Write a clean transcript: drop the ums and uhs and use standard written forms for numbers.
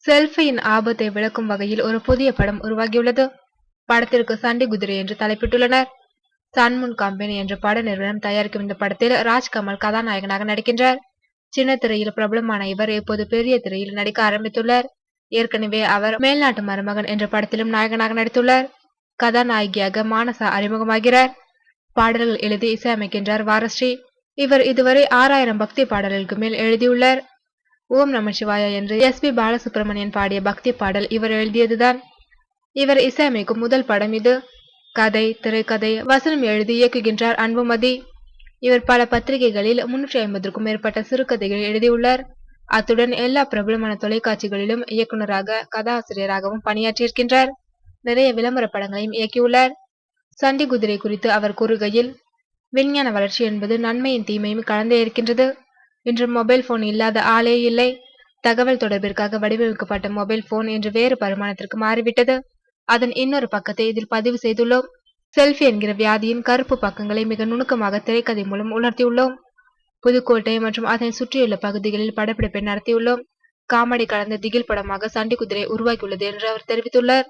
செல்ஃபியின் ஆபத்தை விளக்கும் வகையில் ஒரு புதிய படம் உருவாகியுள்ளது. படத்திற்கு சண்டி குதிரை என்று தலைப்பிட்டுள்ளனர். சன்முன் கம்பெனி என்ற பட நிறுவனம் தயாரிக்கும் இந்த படத்தில் ராஜ்கமல் கதாநாயகனாக நடிக்கின்றார். சின்ன திரையில் பிரபலமான இவர் இப்போது பெரிய திரையில் நடிக்க ஆரம்பித்துள்ளார். ஏற்கனவே அவர் மேல்நாட்டு மருமகன் என்ற படத்திலும் நாயகனாக நடித்துள்ளார். கதாநாயகியாக மானசா அறிமுகமாகிறார். பாடல்கள் எழுதி இசையமைக்கின்றார் வாரஸ்ரீ. இவர் இதுவரை 6000 பக்தி பாடல்களுக்கு மேல் எழுதியுள்ளார். ஓம் நமசிவாயா என்று எஸ்.பி. பாலசுப்ரமணியன் பாடிய பக்தி பாடல் இவர் எழுதியதுதான். இவர் இசையமைக்கும் முதல் படம் இது. கதை, திரைக்கதை, வசனம் எழுதி இயக்குகின்றார் அன்புமதி. இவர் பல பத்திரிகைகளில் 350க்கும் மேற்பட்ட சிறுகதைகள் எழுதியுள்ளார். அத்துடன் எல்லா பிரபலமான தொலைக்காட்சிகளிலும் இயக்குநராக, கதாசிரியராகவும் பணியாற்றியிருக்கின்றார். நிறைய விளம்பர படங்களையும் இயக்கியுள்ளார். சண்டி குதிரை குறித்து அவர் கூறுகையில், விஞ்ஞான வளர்ச்சி என்பது நன்மையும் தீமையும் கலந்தே இருக்கின்றது. இன்று மொபைல் போன் இல்லாத ஆளே இல்லை. தகவல் தொடர்பிற்காக வடிவமைக்கப்பட்ட மொபைல் போன் இன்று வேறு பரிமாணத்திற்கு மாறிவிட்டது. அதன் இன்னொரு பக்கத்தை இதில் பதிவு செய்துள்ளோம். செல்ஃபி என்கிற வியாதியின் கருப்பு பக்கங்களை மிக நுணுக்கமாக திரைக்கதை மூலம் உணர்த்தியுள்ளோம். புதுக்கோட்டை மற்றும் அதனை சுற்றியுள்ள பகுதிகளில் படப்பிடிப்பை நடத்தியுள்ளோம். காமெடி கலந்த திகில் படமாக சண்டி குதிரை உருவாகியுள்ளது என்று அவர் தெரிவித்துள்ளார்.